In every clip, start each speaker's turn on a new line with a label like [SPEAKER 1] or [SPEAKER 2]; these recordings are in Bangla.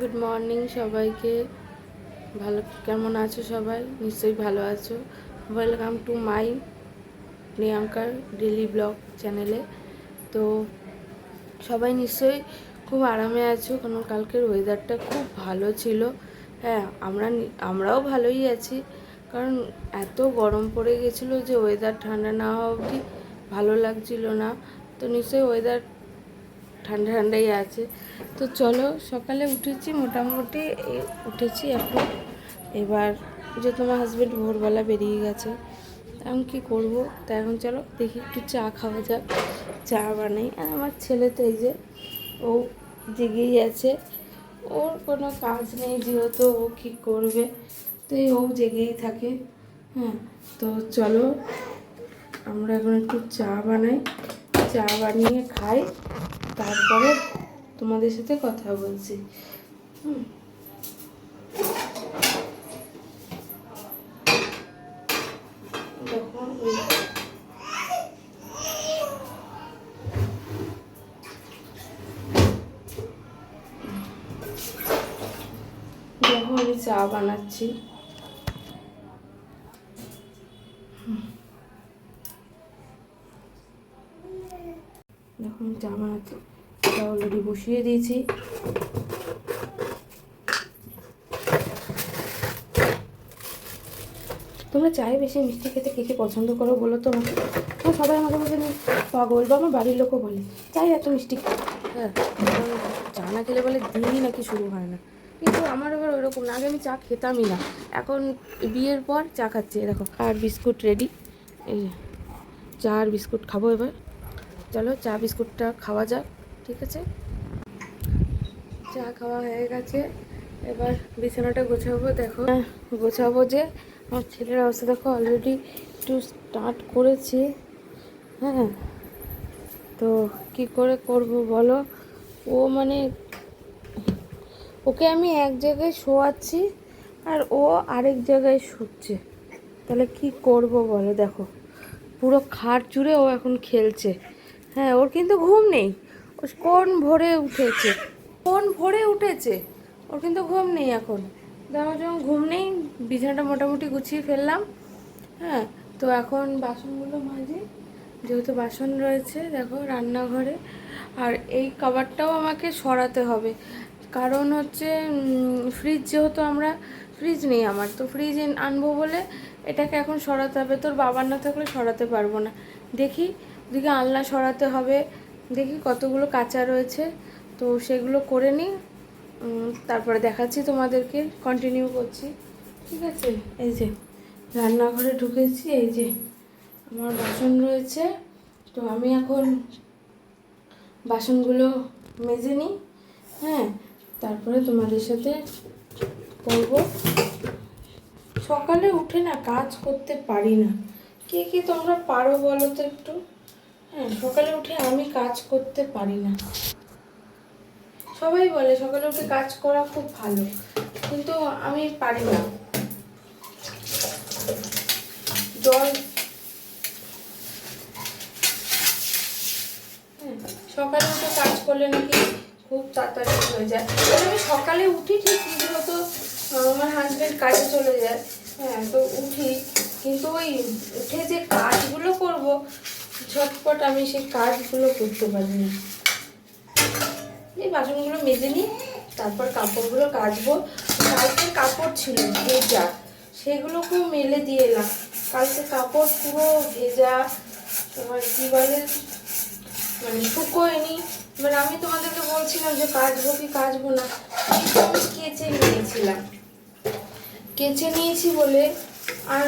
[SPEAKER 1] গুড মর্নিং সবাইকে। ভালো কেমন আছো সবাই? নিশ্চয়ই ভালো আছো। ওয়েলকাম টু মাই প্রিয়াঙ্কার ডেলি ব্লগ চ্যানেলে। তো সবাই নিশ্চয়ই খুব আরামে আছো, কারণ কালকের ওয়েদারটা খুব ভালো ছিল। হ্যাঁ, আমরাও ভালোই আছি, কারণ এত গরম পড়ে গেছিলো যে ওয়েদার ঠান্ডা না হওয়া অবধি ভালো লাগছিল না। তো নিশ্চয়ই ওয়েদার ঠান্ডা ঠান্ডাই আছে। তো চলো, সকালে উঠেছি, মোটামুটি উঠেছি এখন। এবার যে তোমার হাজব্যান্ড ভোরবেলা বেরিয়ে গেছে, এখন কী করবো? তা এখন চলো দেখি একটু চা খাওয়া যাক। চা বানাই। আর আমার ছেলে তো এই যে ও জেগেই আছে, ওর কোনো কাজ নেই যেহেতু, ও কী করবে, তো ও জেগেই থাকে। হ্যাঁ, তো চলো আমরা এখন একটু চা বানাই, চা বানিয়ে খাই, তারপরে তোমাদের সাথে কথা বলছি। যখন আমি চা বানাচ্ছি, যখন চা বানাচ্ছি চা অলরেডি বসিয়ে দিয়েছি। তোমরা চায়ে বেশি মিষ্টি খেতে কে কে পছন্দ করো বলো তো আমাকে। সবাই আমাকে বলে পাগল, বা আমার বাড়ির লোকও বলে চাই এত মিষ্টি। হ্যাঁ, চা না খেলে বলে দিনই নাকি শুরু হয় না। কিন্তু আমার এবার ওইরকম না, আগে আমি চা খেতামই না, এখন বিয়ের পর চা খাচ্ছি। দেখো, আর বিস্কুট রেডি, এই চা আর বিস্কুট খাবো এবার। চলো চা বিস্কুটটা খাওয়া যাক, ঠিক আছে? চা খাওয়া হয়ে গেছে, এবার বিছানাটা গোছাবো। দেখো গোছাবো যে আমার ছেলের অবস্থা দেখো, অলরেডি একটু স্টার্ট করেছি। হ্যাঁ, তো কি করে করব বলো? ও মানে ওকে আমি এক জায়গায় শোয়াচ্ছি আর ও আরেক জায়গায় শুচ্ছে, তাহলে কি করব বলো? দেখো পুরো খাট জুড়ে ও এখন খেলছে। হ্যাঁ, ওর কিন্তু ঘুম নেই, ও কোন ভোরে উঠেছে, ওর কিন্তু ঘুম নেই এখন। দেখো, যখন ঘুম নেই, বিছানাটা মোটামুটি গুছিয়ে ফেললাম। হ্যাঁ, তো এখন বাসনগুলো মাজি, যেহেতু বাসন রয়েছে দেখো রান্নাঘরে। আর এই কভারটাও আমাকে সরাতে হবে, কারণ হচ্ছে ফ্রিজ, যেহেতু ফ্রিজ নেই আমার, তো ফ্রিজ আনবো বলে এটাকে এখন সরাতে হবে। তোর বাবার না থাকলে সরাতে পারবো না। দেখি ওদিকে আলনা সরাতে হবে, দেখি কতগুলো কাঁচা রয়েছে, তো সেগুলো করে নিই, তারপরে দেখাচ্ছি তোমাদেরকে, কন্টিনিউ করছি, ঠিক আছে? এই যে রান্নাঘরে ঢুকেছি, এই যে আমার বাসন রয়েছে, তো আমি এখন বাসনগুলো মেজে নিই। হ্যাঁ, তারপরে তোমাদের সাথে করব। সকালে উঠে না কাজ করতে পারি না, কে কে তোমরা পারো বলো তো একটু? হ্যাঁ, সকালে উঠে আমি কাজ করতে পারি না। সবাই বলে সকালে উঠে কাজ করা খুব ভালো, কিন্তু আমি পারি না। জল সকালে উঠে কাজ করলে নাকি খুব তাড়াতাড়ি হয়ে যায়। আমি সকালে উঠি ঠিক, যেহেতু আমার হাজব্যান্ড কাজে চলে যায়। হ্যাঁ, তো উঠি, কিন্তু ওই উঠে যে কাজগুলো করব ঝটপট, আমি সেই কাজগুলো করতে পারি না। এই বাসনগুলো মেজে নিই, তারপর কাপড়গুলো কাচবো। কালকে কাপড় ছিল ভেজা, সেগুলোকেও মেলে দিয়ে এলাম। কালকে কাপড় পুরো ভেজা, তোমার কি বলে মানে শুকোয়নি। এবার আমি তোমাদেরকে বলছিলাম যে কাচবো কি কাচবো না, কিন্তু আমি কেচে নিয়েছি বলে আর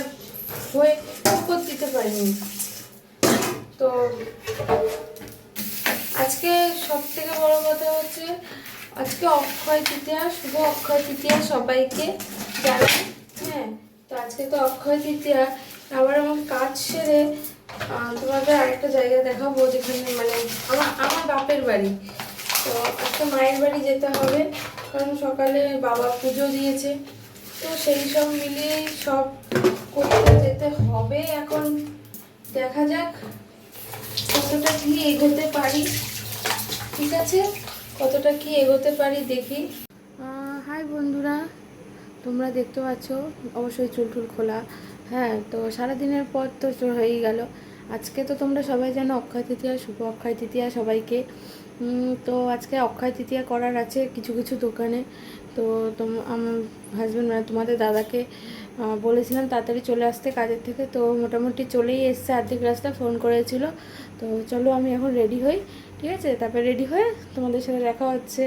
[SPEAKER 1] হয়ে উপর দিতে পারিনি। তো আজকে সব থেকে বড় কথা হচ্ছে, আজকে অক্ষয় তৃতীয়া, শুভ অক্ষয় তৃতীয়া সবাইকে জানাই। হ্যাঁ, তো আজকে তো অক্ষয় তৃতীয়া। আবার আমার কাজ সেরে তোমাদের আরেকটা জায়গা দেখাবো, যেখানে মানে আমার বাপের বাড়ি। তো আজকে মায়ের বাড়ি যেতে হবে, কারণ সকালে বাবা পুজো দিয়েছে, তো সেই সব মিলিয়েই সব করতে যেতে হবে। এখন দেখা যাক কতটা কি এগোতে পারি, ঠিক আছে? কতটা কি এগোতে পারি দেখি। হাই বন্ধুরা, তোমরা দেখতে পাচ্ছ অবশ্যই চুল টুল খোলা। হ্যাঁ, তো সারাদিনের পর তো হয়েই গেল। আজকে তো তোমরা সবাই জানো অক্ষয় তৃতীয়া, শুভ অক্ষয় তৃতীয়া সবাইকে। তো আজকে অক্ষয় তৃতীয়া করার আছে কিছু কিছু দোকানে। তো আমার হাজব্যান্ড মানে তোমাদের দাদাকে বলেছিলাম তাড়াতাড়ি চলে আসতে কাজের থেকে, তো মোটামুটি চলেই এসছে, অর্ধেক রাস্তা ফোন করেছিল। তো চলো আমি এখন রেডি হই, ঠিক আছে? তারপরে রেডি হয়ে তোমাদের সাথে দেখা হচ্ছে।